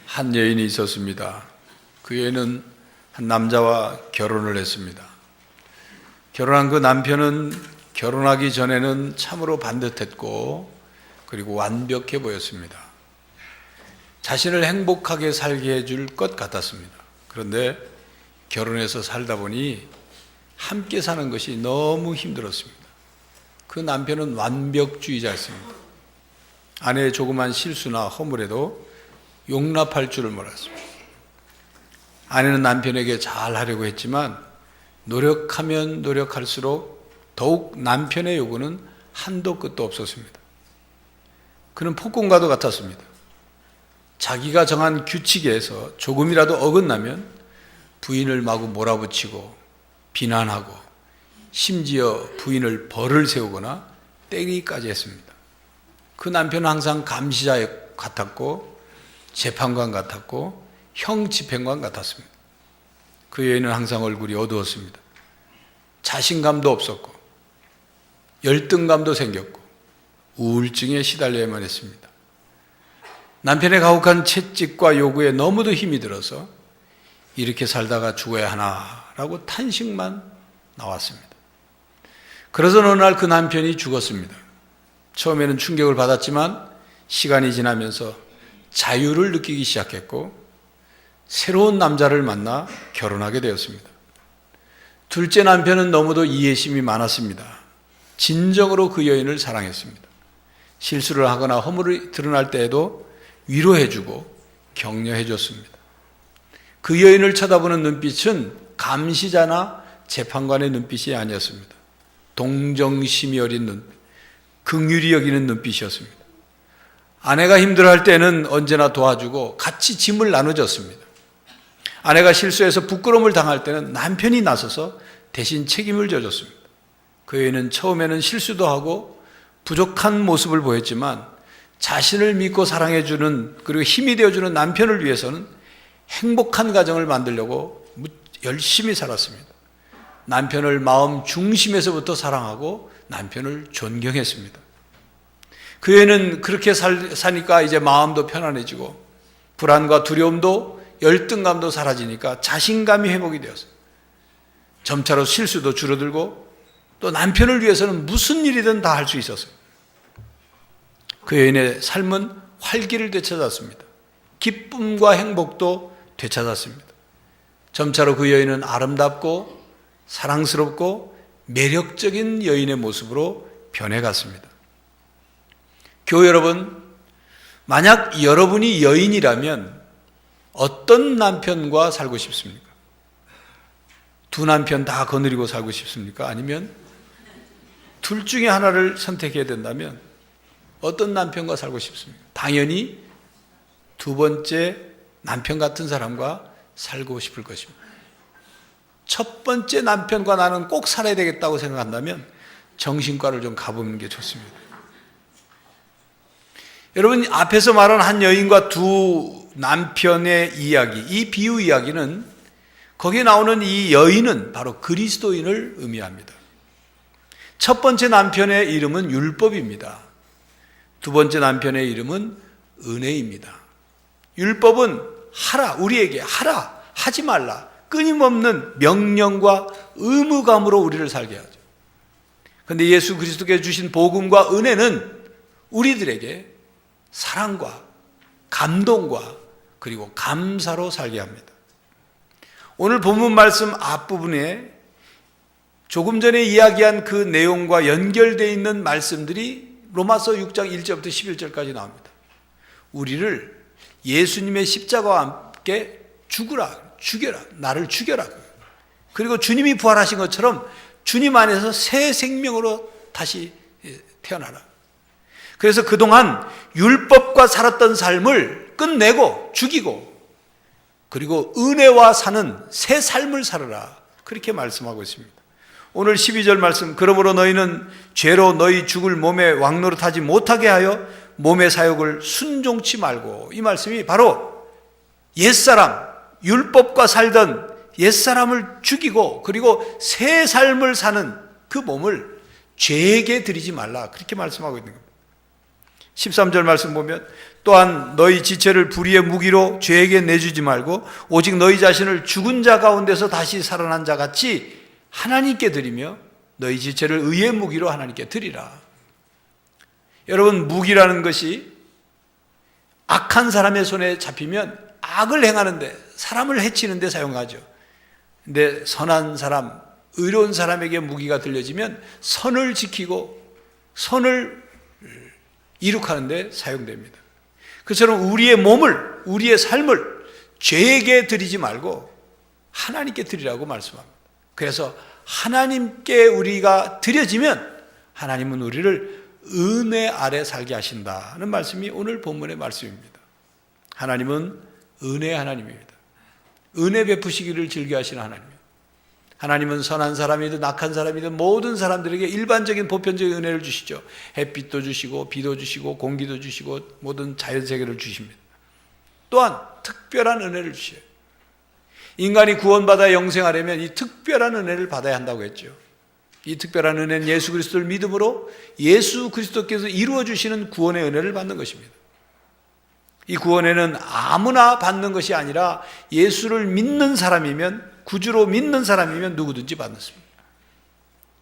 한 여인이 있었습니다. 그 여인은 한 남자와 결혼을 했습니다. 결혼한 그 남편은 결혼하기 전에는 참으로 반듯했고 그리고 완벽해 보였습니다. 자신을 행복하게 살게 해줄 것 같았습니다. 그런데 결혼해서 살다 보니 함께 사는 것이 너무 힘들었습니다. 그 남편은 완벽주의자였습니다. 아내의 조그만 실수나 허물에도 용납할 줄을 몰랐습니다. 아내는 남편에게 잘하려고 했지만 노력하면 노력할수록 더욱 남편의 요구는 한도 끝도 없었습니다. 그는 폭군과도 같았습니다. 자기가 정한 규칙에서 조금이라도 어긋나면 부인을 마구 몰아붙이고 비난하고 심지어 부인을 벌을 세우거나 때리기까지 했습니다. 그 남편은 항상 감시자 같았고 재판관 같았고 형 집행관 같았습니다. 그 여인은 항상 얼굴이 어두웠습니다. 자신감도 없었고 열등감도 생겼고 우울증에 시달려야만 했습니다. 남편의 가혹한 채찍과 요구에 너무도 힘이 들어서 이렇게 살다가 죽어야 하나라고 탄식만 나왔습니다. 그래서 어느 날 그 남편이 죽었습니다. 처음에는 충격을 받았지만 시간이 지나면서 자유를 느끼기 시작했고 새로운 남자를 만나 결혼하게 되었습니다. 둘째 남편은 너무도 이해심이 많았습니다. 진정으로 그 여인을 사랑했습니다. 실수를 하거나 허물이 드러날 때에도 위로해주고 격려해줬습니다. 그 여인을 쳐다보는 눈빛은 감시자나 재판관의 눈빛이 아니었습니다. 동정심이 어린 눈빛, 긍휼히 여기는 눈빛이었습니다. 아내가 힘들어할 때는 언제나 도와주고 같이 짐을 나눠줬습니다. 아내가 실수해서 부끄러움을 당할 때는 남편이 나서서 대신 책임을 져줬습니다. 그 여인은 처음에는 실수도 하고 부족한 모습을 보였지만 자신을 믿고 사랑해주는 그리고 힘이 되어주는 남편을 위해서는 행복한 가정을 만들려고 열심히 살았습니다. 남편을 마음 중심에서부터 사랑하고 남편을 존경했습니다. 그 여인은 그렇게 사니까 이제 마음도 편안해지고 불안과 두려움도 열등감도 사라지니까 자신감이 회복이 되었어요. 점차로 실수도 줄어들고 또 남편을 위해서는 무슨 일이든 다 할 수 있었어요. 그 여인의 삶은 활기를 되찾았습니다. 기쁨과 행복도 되찾았습니다. 점차로 그 여인은 아름답고 사랑스럽고 매력적인 여인의 모습으로 변해갔습니다. 교회 여러분, 만약 여러분이 여인이라면 어떤 남편과 살고 싶습니까? 두 남편 다 거느리고 살고 싶습니까? 아니면 둘 중에 하나를 선택해야 된다면 어떤 남편과 살고 싶습니까? 당연히 두 번째 남편 같은 사람과 살고 싶을 것입니다. 첫 번째 남편과 나는 꼭 살아야 되겠다고 생각한다면 정신과를 좀 가보는 게 좋습니다. 여러분, 앞에서 말한 한 여인과 두 남편의 이야기, 이 비유 이야기는 거기에 나오는 이 여인은 바로 그리스도인을 의미합니다. 첫 번째 남편의 이름은 율법입니다. 두 번째 남편의 이름은 은혜입니다. 율법은 하라, 우리에게 하라, 하지 말라, 끊임없는 명령과 의무감으로 우리를 살게 하죠. 그런데 예수 그리스도께서 주신 복음과 은혜는 우리들에게 사랑과 감동과 그리고 감사로 살게 합니다. 오늘 본문 말씀 앞부분에 조금 전에 이야기한 그 내용과 연결되어 있는 말씀들이 로마서 6장 1절부터 11절까지 나옵니다. 우리를 예수님의 십자가와 함께 죽여라, 나를 죽여라. 그리고 주님이 부활하신 것처럼 주님 안에서 새 생명으로 다시 태어나라. 그래서 그동안 율법과 살았던 삶을 끝내고 죽이고 그리고 은혜와 사는 새 삶을 살아라. 그렇게 말씀하고 있습니다. 오늘 12절 말씀, 그러므로 너희는 죄로 너희 죽을 몸에 왕노릇하지 못하게 하여 몸의 사욕을 순종치 말고, 이 말씀이 바로 옛사람, 율법과 살던 옛사람을 죽이고 그리고 새 삶을 사는 그 몸을 죄에게 드리지 말라, 그렇게 말씀하고 있는 겁니다. 13절 말씀 보면 또한 너희 지체를 불의의 무기로 죄에게 내주지 말고 오직 너희 자신을 죽은 자 가운데서 다시 살아난 자 같이 하나님께 드리며 너희 지체를 의의 무기로 하나님께 드리라. 여러분, 무기라는 것이 악한 사람의 손에 잡히면 악을 행하는데, 사람을 해치는데 사용하죠. 근데 선한 사람, 의로운 사람에게 무기가 들려지면 선을 지키고 선을 이룩하는 데 사용됩니다. 그처럼 우리의 몸을, 우리의 삶을 죄에게 드리지 말고 하나님께 드리라고 말씀합니다. 그래서 하나님께 우리가 드려지면 하나님은 우리를 은혜 아래 살게 하신다는 말씀이 오늘 본문의 말씀입니다. 하나님은 은혜의 하나님입니다. 은혜 베푸시기를 즐겨하시는 하나님입니다. 하나님은 선한 사람이든 악한 사람이든 모든 사람들에게 일반적인 보편적인 은혜를 주시죠. 햇빛도 주시고 비도 주시고 공기도 주시고 모든 자연세계를 주십니다. 또한 특별한 은혜를 주셔요. 인간이 구원받아 영생하려면 이 특별한 은혜를 받아야 한다고 했죠. 이 특별한 은혜는 예수 그리스도를 믿음으로 예수 그리스도께서 이루어 주시는 구원의 은혜를 받는 것입니다. 이 구원에는 아무나 받는 것이 아니라 예수를 믿는 사람이면, 구주로 믿는 사람이면 누구든지 받습니다.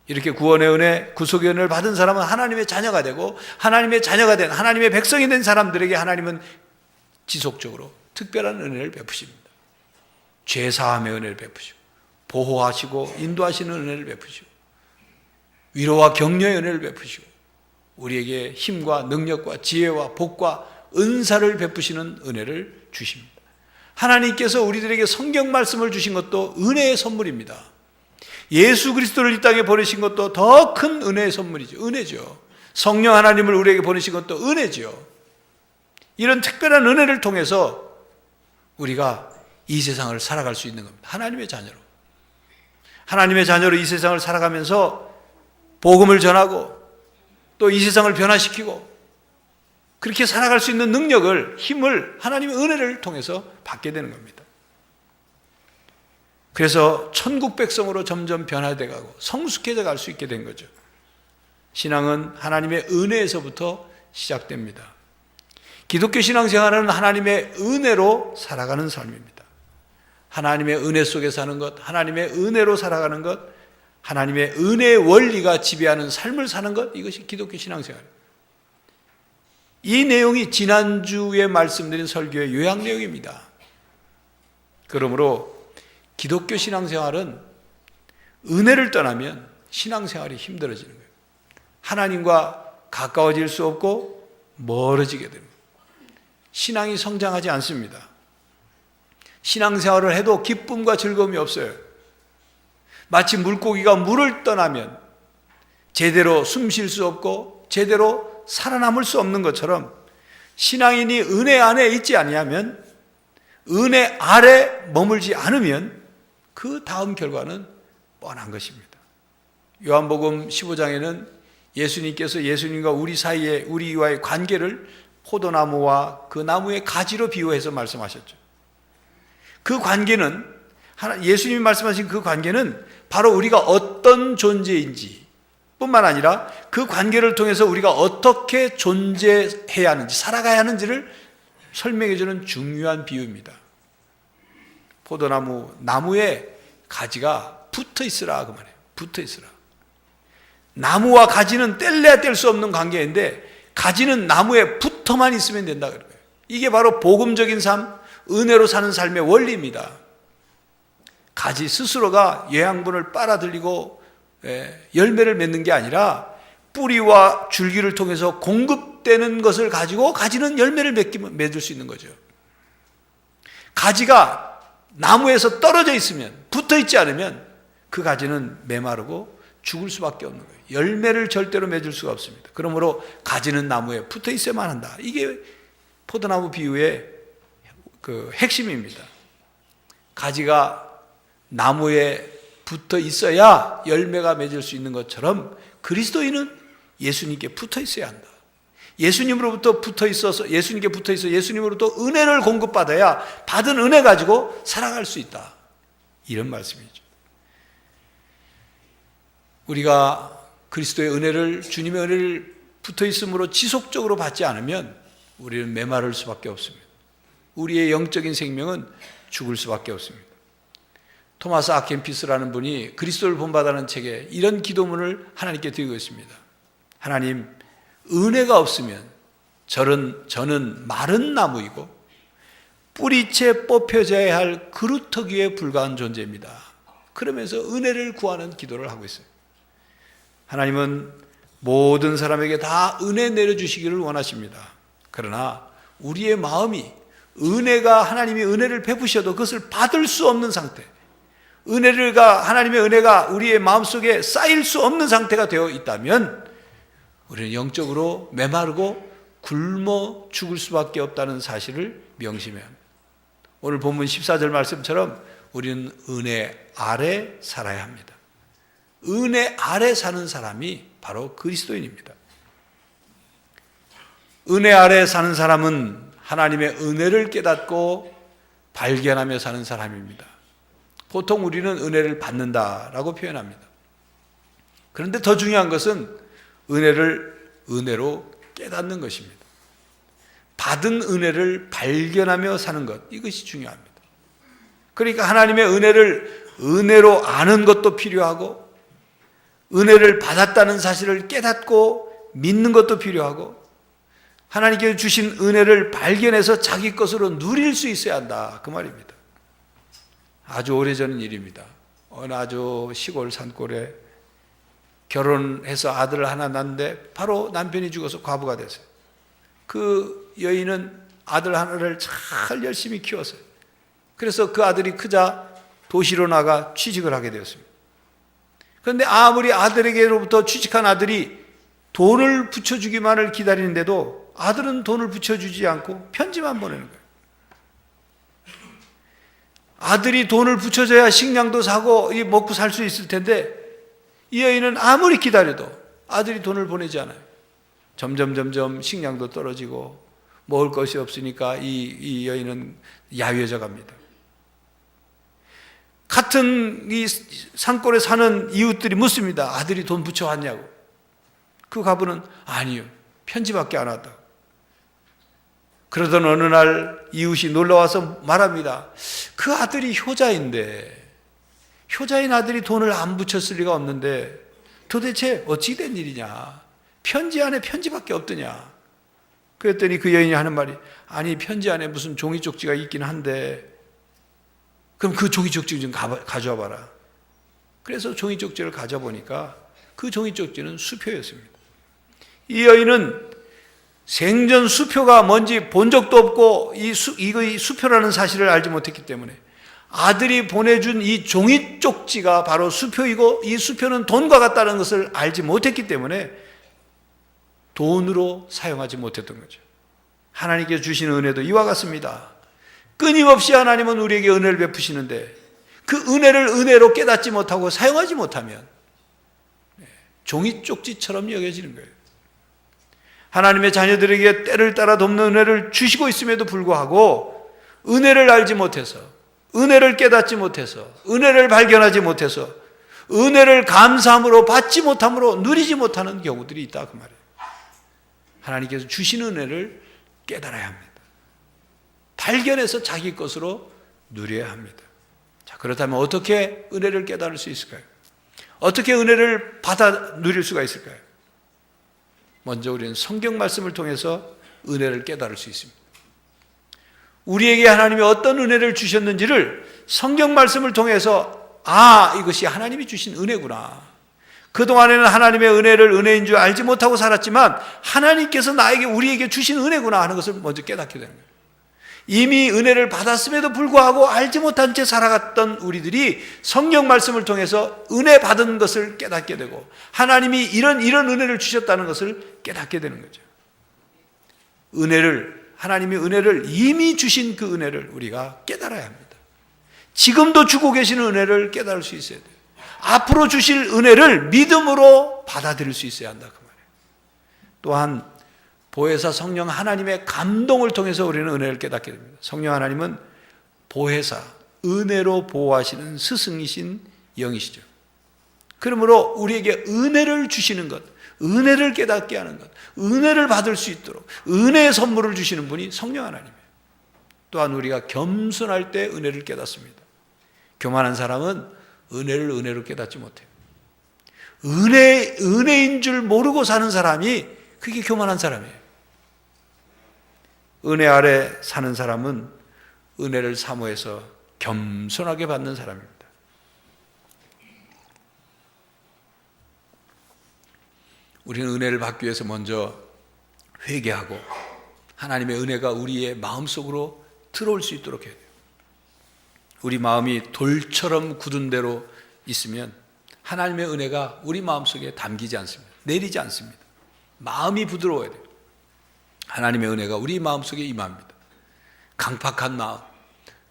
이렇게 구원의 은혜, 구속의 은혜를 받은 사람은 하나님의 자녀가 되고, 하나님의 자녀가 된, 하나님의 백성이 된 사람들에게 하나님은 지속적으로 특별한 은혜를 베푸십니다. 죄사함의 은혜를 베푸시고, 보호하시고 인도하시는 은혜를 베푸시고, 위로와 격려의 은혜를 베푸시고, 우리에게 힘과 능력과 지혜와 복과 은사를 베푸시는 은혜를 주십니다. 하나님께서 우리들에게 성경 말씀을 주신 것도 은혜의 선물입니다. 예수 그리스도를 이 땅에 보내신 것도 더 큰 은혜의 선물이죠. 은혜죠. 성령 하나님을 우리에게 보내신 것도 은혜죠. 이런 특별한 은혜를 통해서 우리가 이 세상을 살아갈 수 있는 겁니다. 하나님의 자녀로. 하나님의 자녀로 이 세상을 살아가면서 복음을 전하고 또 이 세상을 변화시키고 그렇게 살아갈 수 있는 능력을, 힘을 하나님의 은혜를 통해서 받게 되는 겁니다. 그래서 천국 백성으로 점점 변화되어 가고 성숙해져 갈 수 있게 된 거죠. 신앙은 하나님의 은혜에서부터 시작됩니다. 기독교 신앙생활은 하나님의 은혜로 살아가는 삶입니다. 하나님의 은혜 속에 사는 것, 하나님의 은혜로 살아가는 것, 하나님의 은혜의 원리가 지배하는 삶을 사는 것, 이것이 기독교 신앙생활입니다. 이 내용이 지난주에 말씀드린 설교의 요약 내용입니다. 그러므로 기독교 신앙생활은 은혜를 떠나면 신앙생활이 힘들어지는 거예요. 하나님과 가까워질 수 없고 멀어지게 됩니다. 신앙이 성장하지 않습니다. 신앙생활을 해도 기쁨과 즐거움이 없어요. 마치 물고기가 물을 떠나면 제대로 숨 쉴 수 없고 제대로 살아남을 수 없는 것처럼 신앙인이 은혜 안에 있지 아니하면, 은혜 아래 머물지 않으면 그 다음 결과는 뻔한 것입니다. 요한복음 15장에는 예수님께서 예수님과 우리 사이에, 우리와의 관계를 포도나무와 그 나무의 가지로 비유해서 말씀하셨죠. 그 관계는, 예수님이 말씀하신 그 관계는 바로 우리가 어떤 존재인지 뿐만 아니라 그 관계를 통해서 우리가 어떻게 존재해야 하는지, 살아가야 하는지를 설명해 주는 중요한 비유입니다. 포도나무, 나무에 가지가 붙어 있으라 그 말이에요. 붙어 있으라. 나무와 가지는 뗄래야 뗄 수 없는 관계인데 가지는 나무에 붙어만 있으면 된다 그래요. 이게 바로 복음적인 삶, 은혜로 사는 삶의 원리입니다. 가지 스스로가 영양분을 빨아들이고 열매를 맺는 게 아니라 뿌리와 줄기를 통해서 공급되는 것을 가지고 가지는 열매를 맺을 수 있는 거죠. 가지가 나무에서 떨어져 있으면, 붙어 있지 않으면 그 가지는 메마르고 죽을 수밖에 없는 거예요. 열매를 절대로 맺을 수가 없습니다. 그러므로 가지는 나무에 붙어 있어야만 한다. 이게 포도나무 비유의 그 핵심입니다. 가지가 나무에 붙어 있어야 열매가 맺을 수 있는 것처럼 그리스도인은 예수님께 붙어 있어야 한다. 예수님으로부터 붙어 있어서, 예수님께 붙어 있어 예수님으로부터 은혜를 공급받아야 받은 은혜 가지고 살아갈 수 있다. 이런 말씀이죠. 우리가 그리스도의 은혜를, 주님의 은혜를 붙어 있음으로 지속적으로 받지 않으면 우리는 메마를 수밖에 없습니다. 우리의 영적인 생명은 죽을 수밖에 없습니다. 토마스 아켄피스라는 분이 그리스도를 본받아는 책에 이런 기도문을 하나님께 드리고 있습니다. 하나님, 은혜가 없으면 저는 마른 나무이고 뿌리채 뽑혀져야 할 그루터기에 불과한 존재입니다. 그러면서 은혜를 구하는 기도를 하고 있어요. 하나님은 모든 사람에게 다 은혜 내려주시기를 원하십니다. 그러나 우리의 마음이 하나님이 은혜를 베푸셔도 그것을 받을 수 없는 상태, 하나님의 은혜가 우리의 마음속에 쌓일 수 없는 상태가 되어 있다면 우리는 영적으로 메마르고 굶어 죽을 수밖에 없다는 사실을 명심해야 합니다. 오늘 본문 14절 말씀처럼 우리는 은혜 아래 살아야 합니다. 은혜 아래 사는 사람이 바로 그리스도인입니다. 은혜 아래 사는 사람은 하나님의 은혜를 깨닫고 발견하며 사는 사람입니다. 보통 우리는 은혜를 받는다라고 표현합니다. 그런데 더 중요한 것은 은혜를 은혜로 깨닫는 것입니다. 받은 은혜를 발견하며 사는 것, 이것이 중요합니다. 그러니까 하나님의 은혜를 은혜로 아는 것도 필요하고, 은혜를 받았다는 사실을 깨닫고 믿는 것도 필요하고, 하나님께서 주신 은혜를 발견해서 자기 것으로 누릴 수 있어야 한다, 그 말입니다. 아주 오래전 일입니다. 어느 아주 시골 산골에 결혼해서 아들을 하나 낳는데 바로 남편이 죽어서 과부가 됐어요. 그 여인은 아들 하나를 잘 열심히 키웠어요. 그래서 그 아들이 크자 도시로 나가 취직을 하게 되었습니다. 그런데 아무리 아들에게로부터 취직한 아들이 돈을 붙여주기만을 기다리는데도 아들은 돈을 붙여주지 않고 편지만 보내는 거예요. 아들이 돈을 붙여줘야 식량도 사고 먹고 살 수 있을 텐데 이 여인은 아무리 기다려도 아들이 돈을 보내지 않아요. 점점 식량도 떨어지고 먹을 것이 없으니까 이 여인은 야위어져 갑니다. 같은 이 산골에 사는 이웃들이 묻습니다. 아들이 돈 붙여왔냐고. 그 과부는 아니요, 편지밖에 안 왔다고. 그러던 어느 날 이웃이 놀러와서 말합니다. 그 아들이 효자인데, 효자인 아들이 돈을 안 붙였을 리가 없는데 도대체 어찌 된 일이냐, 편지 안에 편지밖에 없더냐. 그랬더니 그 여인이 하는 말이, 아니 편지 안에 무슨 종이 쪽지가 있긴 한데 그럼 그 종이 쪽지 좀 가져와 봐라. 그래서 종이 쪽지를 가져보니까 그 종이 쪽지는 수표였습니다. 이 여인은 생전 수표가 뭔지 본 적도 없고 이 수표라는 사실을 알지 못했기 때문에 아들이 보내준 이 종이 쪽지가 바로 수표이고 이 수표는 돈과 같다는 것을 알지 못했기 때문에 돈으로 사용하지 못했던 거죠. 하나님께서 주신 은혜도 이와 같습니다. 끊임없이 하나님은 우리에게 은혜를 베푸시는데 그 은혜를 은혜로 깨닫지 못하고 사용하지 못하면 종이 쪽지처럼 여겨지는 거예요. 하나님의 자녀들에게 때를 따라 돕는 은혜를 주시고 있음에도 불구하고 은혜를 알지 못해서, 은혜를 깨닫지 못해서, 은혜를 발견하지 못해서, 은혜를 감사함으로 받지 못함으로 누리지 못하는 경우들이 있다, 그 말이에요. 하나님께서 주신 은혜를 깨달아야 합니다. 발견해서 자기 것으로 누려야 합니다. 자, 그렇다면 어떻게 은혜를 깨달을 수 있을까요? 어떻게 은혜를 받아 누릴 수가 있을까요? 먼저 우리는 성경 말씀을 통해서 은혜를 깨달을 수 있습니다. 우리에게 하나님이 어떤 은혜를 주셨는지를 성경 말씀을 통해서 이것이 하나님이 주신 은혜구나. 그동안에는 하나님의 은혜를 은혜인 줄 알지 못하고 살았지만 하나님께서 우리에게 주신 은혜구나 하는 것을 먼저 깨닫게 되는 거예요. 이미 은혜를 받았음에도 불구하고 알지 못한 채 살아갔던 우리들이 성경 말씀을 통해서 은혜 받은 것을 깨닫게 되고 하나님이 이런 은혜를 주셨다는 것을 깨닫게 되는 거죠. 하나님이 은혜를 이미 주신 그 은혜를 우리가 깨달아야 합니다. 지금도 주고 계시는 은혜를 깨달을 수 있어야 돼요. 앞으로 주실 은혜를 믿음으로 받아들일 수 있어야 한다, 그 말이에요. 또한 보혜사 성령 하나님의 감동을 통해서 우리는 은혜를 깨닫게 됩니다. 성령 하나님은 보혜사, 은혜로 보호하시는 스승이신 영이시죠. 그러므로 우리에게 은혜를 주시는 것, 은혜를 깨닫게 하는 것, 은혜를 받을 수 있도록 은혜의 선물을 주시는 분이 성령 하나님이에요. 또한 우리가 겸손할 때 은혜를 깨닫습니다. 교만한 사람은 은혜를 은혜로 깨닫지 못해요. 은혜인 줄 모르고 사는 사람이 그게 교만한 사람이에요. 은혜 아래 사는 사람은 은혜를 사모해서 겸손하게 받는 사람입니다. 우리는 은혜를 받기 위해서 먼저 회개하고 하나님의 은혜가 우리의 마음속으로 들어올 수 있도록 해야 돼요. 우리 마음이 돌처럼 굳은 대로 있으면 하나님의 은혜가 우리 마음속에 담기지 않습니다. 내리지 않습니다. 마음이 부드러워야 돼요. 하나님의 은혜가 우리 마음속에 임합니다. 강팍한 마음,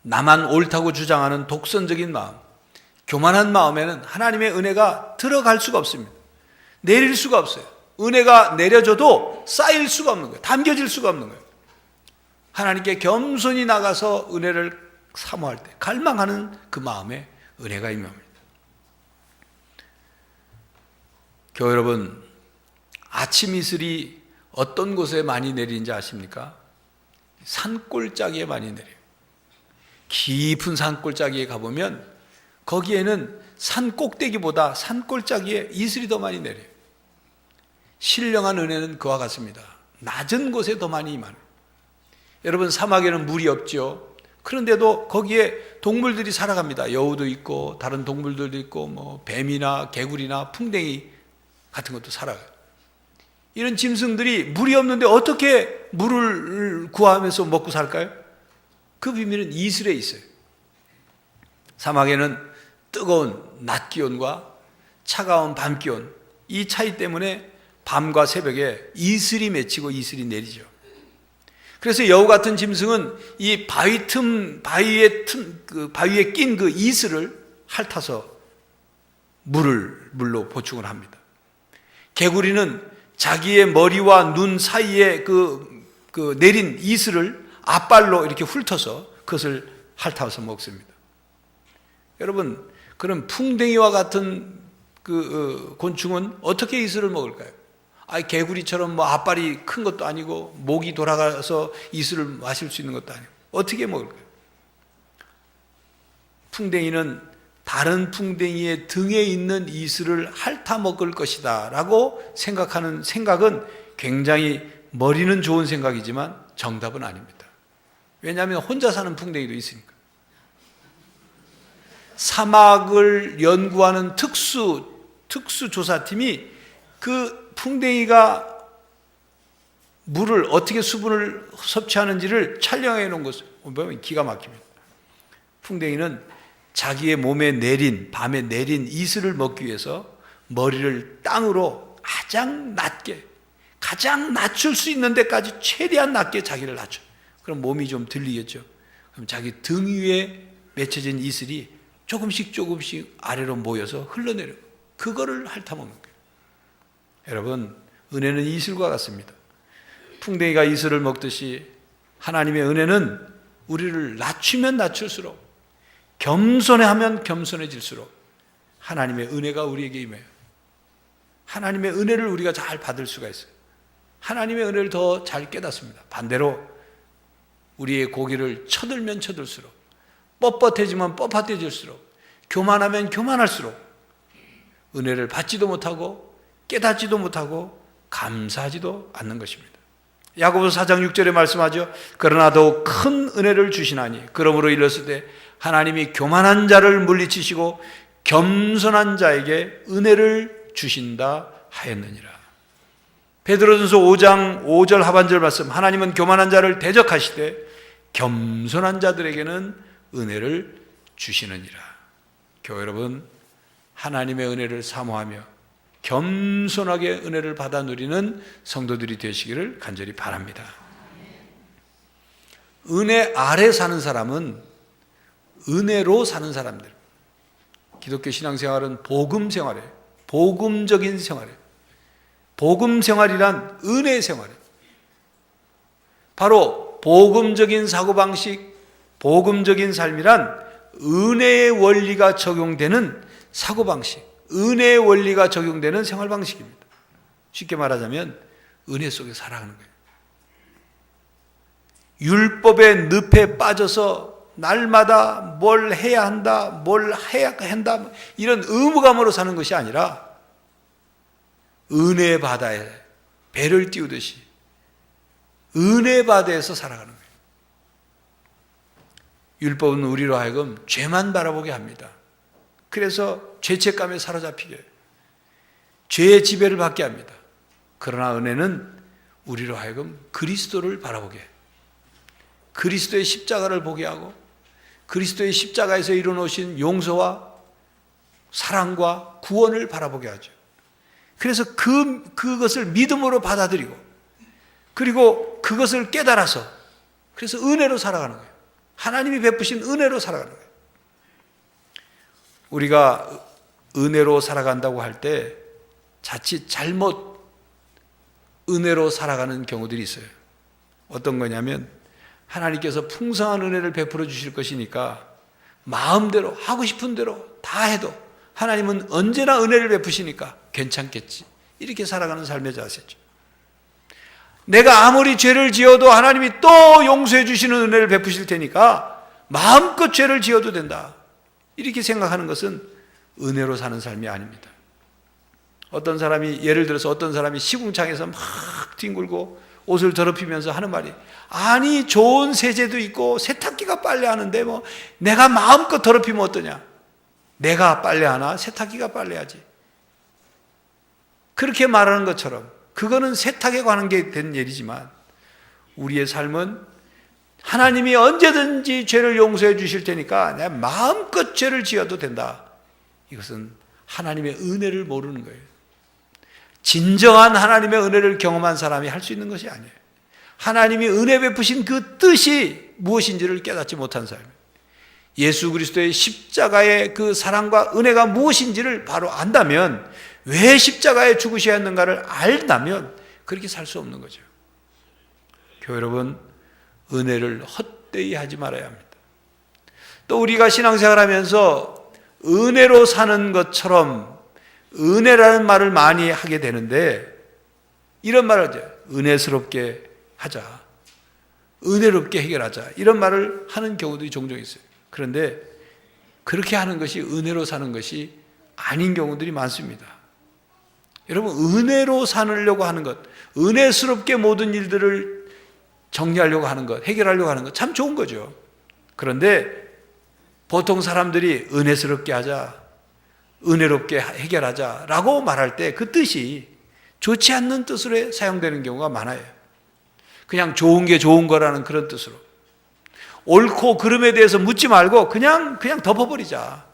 나만 옳다고 주장하는 독선적인 마음, 교만한 마음에는 하나님의 은혜가 들어갈 수가 없습니다. 내릴 수가 없어요. 은혜가 내려져도 쌓일 수가 없는 거예요. 담겨질 수가 없는 거예요. 하나님께 겸손히 나가서 은혜를 사모할 때 갈망하는 그 마음에 은혜가 임합니다. 교회 여러분, 아침 이슬이 어떤 곳에 많이 내리는지 아십니까? 산골짜기에 많이 내려요. 깊은 산골짜기에 가보면 거기에는 산 꼭대기보다 산골짜기에 이슬이 더 많이 내려요. 신령한 은혜는 그와 같습니다. 낮은 곳에 더 많이 임하는. 여러분, 사막에는 물이 없죠. 그런데도 거기에 동물들이 살아갑니다. 여우도 있고 다른 동물들도 있고 뭐 뱀이나 개구리나 풍뎅이 같은 것도 살아가요. 이런 짐승들이 물이 없는데 어떻게 물을 구하면서 먹고 살까요? 그 비밀은 이슬에 있어요. 사막에는 뜨거운 낮 기온과 차가운 밤 기온, 이 차이 때문에 밤과 새벽에 이슬이 맺히고 이슬이 내리죠. 그래서 여우 같은 짐승은 이 바위에 낀 그 이슬을 핥아서 물로 보충을 합니다. 개구리는 자기의 머리와 눈 사이에 그 내린 이슬을 앞발로 이렇게 훑어서 그것을 핥아서 먹습니다. 여러분, 그럼 풍뎅이와 같은 그 곤충은 어떻게 이슬을 먹을까요? 개구리처럼 뭐 앞발이 큰 것도 아니고 목이 돌아가서 이슬을 마실 수 있는 것도 아니고 어떻게 먹을까요? 풍뎅이는 다른 풍뎅이의 등에 있는 이슬을 핥아 먹을 것이다 라고 생각하는 생각은 굉장히 머리는 좋은 생각이지만 정답은 아닙니다. 왜냐하면 혼자 사는 풍뎅이도 있으니까. 사막을 연구하는 특수조사팀이 그 풍뎅이가 물을 어떻게 수분을 섭취하는지를 촬영해 놓은 것을 보면 기가 막힙니다. 풍뎅이는 자기의 몸에 밤에 내린 이슬을 먹기 위해서 머리를 땅으로 가장 낮출 수 있는 데까지 최대한 낮게 자기를 낮춰. 그럼 몸이 좀 들리겠죠. 그럼 자기 등 위에 맺혀진 이슬이 조금씩 아래로 모여서 흘러내려. 그거를 핥아먹는 거예요. 여러분, 은혜는 이슬과 같습니다. 풍뎅이가 이슬을 먹듯이 하나님의 은혜는 우리를 낮추면 낮출수록, 겸손해하면 겸손해질수록 하나님의 은혜가 우리에게 임해요. 하나님의 은혜를 우리가 잘 받을 수가 있어요. 하나님의 은혜를 더 잘 깨닫습니다. 반대로 우리의 고기를 쳐들면 쳐들수록, 뻣뻣해지면 뻣뻣해질수록, 교만하면 교만할수록 은혜를 받지도 못하고 깨닫지도 못하고 감사하지도 않는 것입니다. 야고보서 4장 6절에 말씀하죠. 그러나 더욱 큰 은혜를 주시나니 그러므로 일렀을 때 하나님이 교만한 자를 물리치시고 겸손한 자에게 은혜를 주신다 하였느니라. 베드로전서 5장 5절 하반절 말씀, 하나님은 교만한 자를 대적하시되 겸손한 자들에게는 은혜를 주시느니라. 교회 여러분, 하나님의 은혜를 사모하며 겸손하게 은혜를 받아 누리는 성도들이 되시기를 간절히 바랍니다. 은혜 아래 사는 사람은 은혜로 사는 사람들. 기독교 신앙생활은 복음 생활이에요. 복음적인 생활이에요. 복음 생활이란 은혜 생활이에요. 바로 복음적인 사고방식, 복음적인 삶이란 은혜의 원리가 적용되는 사고방식, 은혜의 원리가 적용되는 생활방식입니다. 쉽게 말하자면 은혜 속에 살아가는 거예요. 율법의 늪에 빠져서 날마다 뭘 해야 한다, 뭘 해야 한다, 이런 의무감으로 사는 것이 아니라 은혜 바다에 배를 띄우듯이 은혜 바다에서 살아가는 거예요. 율법은 우리로 하여금 죄만 바라보게 합니다. 그래서 죄책감에 사로잡히게 해요. 죄의 지배를 받게 합니다. 그러나 은혜는 우리로 하여금 그리스도를 바라보게 해요. 그리스도의 십자가를 보게 하고 그리스도의 십자가에서 이루어놓으신 용서와 사랑과 구원을 바라보게 하죠. 그래서 그것을 믿음으로 받아들이고 그리고 그것을 깨달아서 그래서 은혜로 살아가는 거예요. 하나님이 베푸신 은혜로 살아가는 거예요. 우리가 은혜로 살아간다고 할 때 자칫 잘못 은혜로 살아가는 경우들이 있어요. 어떤 거냐면 하나님께서 풍성한 은혜를 베풀어 주실 것이니까 마음대로 하고 싶은 대로 다 해도 하나님은 언제나 은혜를 베푸시니까 괜찮겠지. 이렇게 살아가는 삶의 자세죠. 내가 아무리 죄를 지어도 하나님이 또 용서해 주시는 은혜를 베푸실 테니까 마음껏 죄를 지어도 된다. 이렇게 생각하는 것은 은혜로 사는 삶이 아닙니다. 어떤 사람이 예를 들어서 어떤 사람이 시궁창에서 막 뒹굴고 옷을 더럽히면서 하는 말이 아니 좋은 세제도 있고 세탁기가 빨래하는데 뭐 내가 마음껏 더럽히면 어떠냐. 내가 빨래하나 세탁기가 빨래하지. 그렇게 말하는 것처럼 그거는 세탁에 관한 게 된 일이지만 우리의 삶은 하나님이 언제든지 죄를 용서해 주실 테니까 내가 마음껏 죄를 지어도 된다. 이것은 하나님의 은혜를 모르는 거예요. 진정한 하나님의 은혜를 경험한 사람이 할 수 있는 것이 아니에요. 하나님이 은혜 베푸신 그 뜻이 무엇인지를 깨닫지 못한 사람이에요. 예수 그리스도의 십자가의 그 사랑과 은혜가 무엇인지를 바로 안다면 왜 십자가에 죽으셔야 했는가를 알다면 그렇게 살 수 없는 거죠. 교회 여러분, 은혜를 헛되이 하지 말아야 합니다. 또 우리가 신앙생활하면서 은혜로 사는 것처럼 은혜라는 말을 많이 하게 되는데 이런 말을 하죠. 은혜스럽게 하자. 은혜롭게 해결하자. 이런 말을 하는 경우들이 종종 있어요. 그런데 그렇게 하는 것이 은혜로 사는 것이 아닌 경우들이 많습니다. 여러분, 은혜로 살려고 하는 것, 은혜스럽게 모든 일들을 정리하려고 하는 것, 해결하려고 하는 것 참 좋은 거죠. 그런데 보통 사람들이 은혜스럽게 하자, 은혜롭게 해결하자라고 말할 때 그 뜻이 좋지 않는 뜻으로 사용되는 경우가 많아요. 그냥 좋은 게 좋은 거라는 그런 뜻으로. 옳고 그름에 대해서 묻지 말고 그냥 덮어버리자.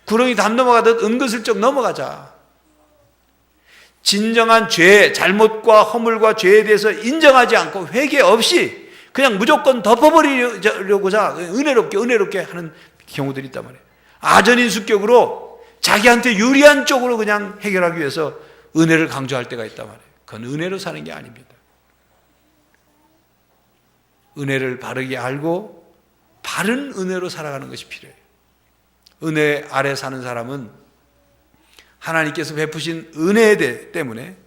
구렁이 담 넘어가듯 은근슬쩍 넘어가자. 진정한 죄, 잘못과 허물과 죄에 대해서 인정하지 않고 회개 없이 그냥 무조건 덮어버리려고자 은혜롭게 하는 경우들이 있단 말이에요. 아전인수격으로 자기한테 유리한 쪽으로 그냥 해결하기 위해서 은혜를 강조할 때가 있단 말이에요. 그건 은혜로 사는 게 아닙니다. 은혜를 바르게 알고 바른 은혜로 살아가는 것이 필요해요. 은혜 아래 사는 사람은 하나님께서 베푸신 은혜 때문에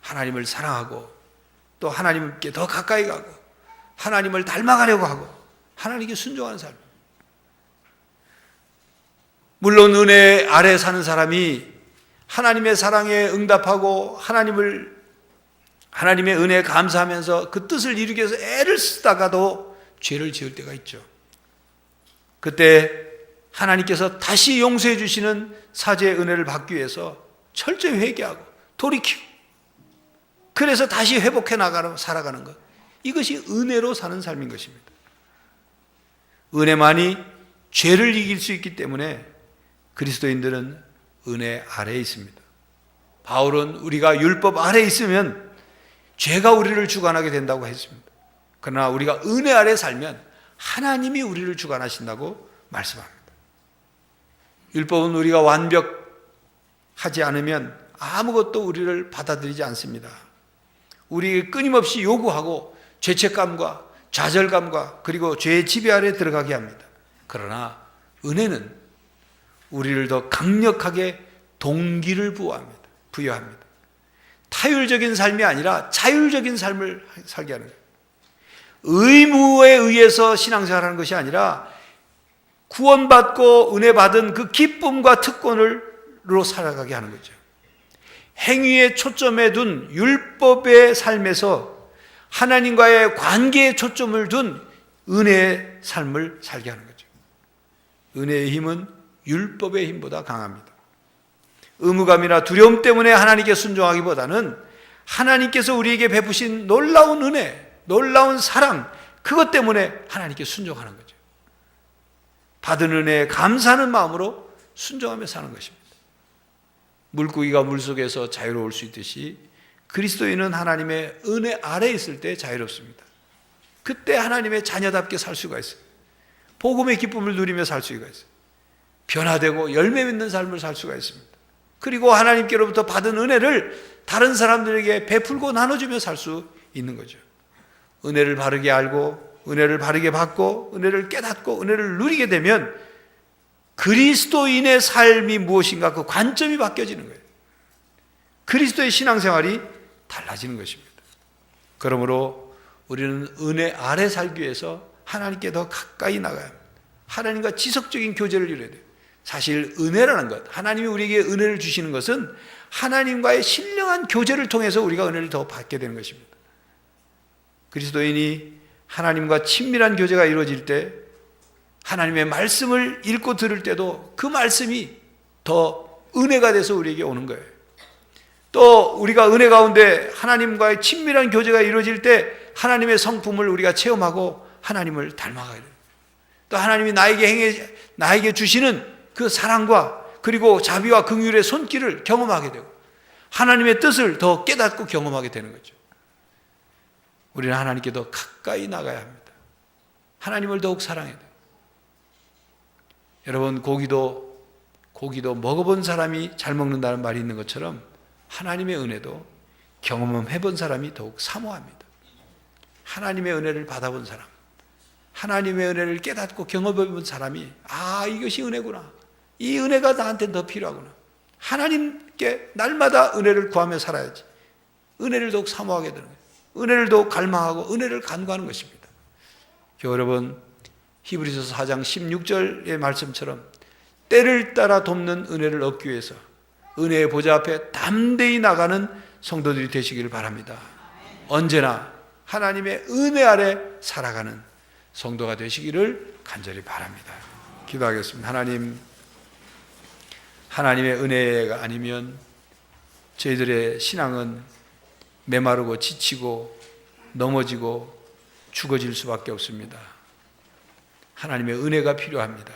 하나님을 사랑하고 또 하나님께 더 가까이 가고 하나님을 닮아가려고 하고 하나님께 순종하는 삶. 물론 은혜 아래 사는 사람이 하나님의 사랑에 응답하고 하나님의 은혜에 감사하면서 그 뜻을 이루기 위해서 애를 쓰다가도 죄를 지을 때가 있죠. 그때 하나님께서 다시 용서해 주시는 사죄의 은혜를 받기 위해서 철저히 회개하고 돌이키고 그래서 다시 회복해 나가고 살아가는 것. 이것이 은혜로 사는 삶인 것입니다. 은혜만이 죄를 이길 수 있기 때문에 그리스도인들은 은혜 아래에 있습니다. 바울은 우리가 율법 아래에 있으면 죄가 우리를 주관하게 된다고 했습니다. 그러나 우리가 은혜 아래에 살면 하나님이 우리를 주관하신다고 말씀합니다. 율법은 우리가 완벽하지 않으면 아무것도 우리를 받아들이지 않습니다. 우리 끊임없이 요구하고 죄책감과 좌절감과 그리고 죄의 지배 아래 들어가게 합니다. 그러나 은혜는 우리를 더 강력하게 동기를 부여합니다. 타율적인 삶이 아니라 자율적인 삶을 살게 하는 거예요. 의무에 의해서 신앙생활하는 것이 아니라 구원받고 은혜 받은 그 기쁨과 특권으로 살아가게 하는 거죠. 행위에 초점에 둔 율법의 삶에서 하나님과의 관계에 초점을 둔 은혜의 삶을 살게 하는 거죠. 은혜의 힘은 율법의 힘보다 강합니다. 의무감이나 두려움 때문에 하나님께 순종하기보다는 하나님께서 우리에게 베푸신 놀라운 은혜, 놀라운 사랑, 그것 때문에 하나님께 순종하는 거죠. 받은 은혜에 감사하는 마음으로 순종하며 사는 것입니다. 물고기가 물속에서 자유로울 수 있듯이 그리스도인은 하나님의 은혜 아래에 있을 때 자유롭습니다. 그때 하나님의 자녀답게 살 수가 있어요. 복음의 기쁨을 누리며 살 수가 있어요. 변화되고 열매 맺는 삶을 살 수가 있습니다. 그리고 하나님께로부터 받은 은혜를 다른 사람들에게 베풀고 나눠주며 살 수 있는 거죠. 은혜를 바르게 알고 은혜를 바르게 받고 은혜를 깨닫고 은혜를 누리게 되면 그리스도인의 삶이 무엇인가 그 관점이 바뀌어지는 거예요. 그리스도의 신앙생활이 달라지는 것입니다. 그러므로 우리는 은혜 아래 살기 위해서 하나님께 더 가까이 나가야 합니다. 하나님과 지속적인 교제를 이뤄야 돼요. 사실 은혜라는 것, 하나님이 우리에게 은혜를 주시는 것은 하나님과의 신령한 교제를 통해서 우리가 은혜를 더 받게 되는 것입니다. 그리스도인이 하나님과 친밀한 교제가 이루어질 때 하나님의 말씀을 읽고 들을 때도 그 말씀이 더 은혜가 돼서 우리에게 오는 거예요. 또 우리가 은혜 가운데 하나님과의 친밀한 교제가 이루어질 때 하나님의 성품을 우리가 체험하고 하나님을 닮아가야 돼요. 또 하나님이 나에게 주시는 그 사랑과 그리고 자비와 긍휼의 손길을 경험하게 되고 하나님의 뜻을 더 깨닫고 경험하게 되는 거죠. 우리는 하나님께 더 가까이 나가야 합니다. 하나님을 더욱 사랑해야 돼요. 여러분, 고기도 먹어본 사람이 잘 먹는다는 말이 있는 것처럼 하나님의 은혜도 경험해본 사람이 더욱 사모합니다. 하나님의 은혜를 받아본 사람, 하나님의 은혜를 깨닫고 경험해본 사람이 이것이 은혜구나, 이 은혜가 나한테 더 필요하구나, 하나님께 날마다 은혜를 구하며 살아야지, 은혜를 더욱 사모하게 되는 거예요. 은혜를 더욱 갈망하고 은혜를 간구하는 것입니다. 여러분, 히브리서 4장 16절의 말씀처럼 때를 따라 돕는 은혜를 얻기 위해서 은혜의 보좌 앞에 담대히 나가는 성도들이 되시기를 바랍니다. 언제나 하나님의 은혜 아래 살아가는 성도가 되시기를 간절히 바랍니다. 기도하겠습니다. 하나님의 은혜가 아니면 저희들의 신앙은 메마르고 지치고 넘어지고 죽어질 수밖에 없습니다. 하나님의 은혜가 필요합니다.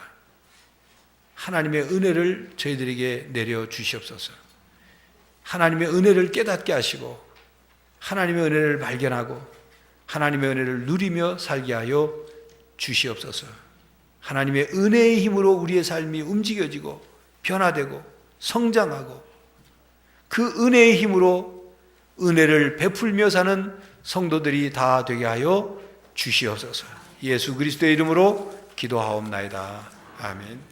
하나님의 은혜를 저희들에게 내려 주시옵소서. 하나님의 은혜를 깨닫게 하시고 하나님의 은혜를 발견하고 하나님의 은혜를 누리며 살게 하여 주시옵소서. 하나님의 은혜의 힘으로 우리의 삶이 움직여지고 변화되고 성장하고 그 은혜의 힘으로 은혜를 베풀며 사는 성도들이 다 되게 하여 주시옵소서. 예수 그리스도의 이름으로 기도하옵나이다. 아멘.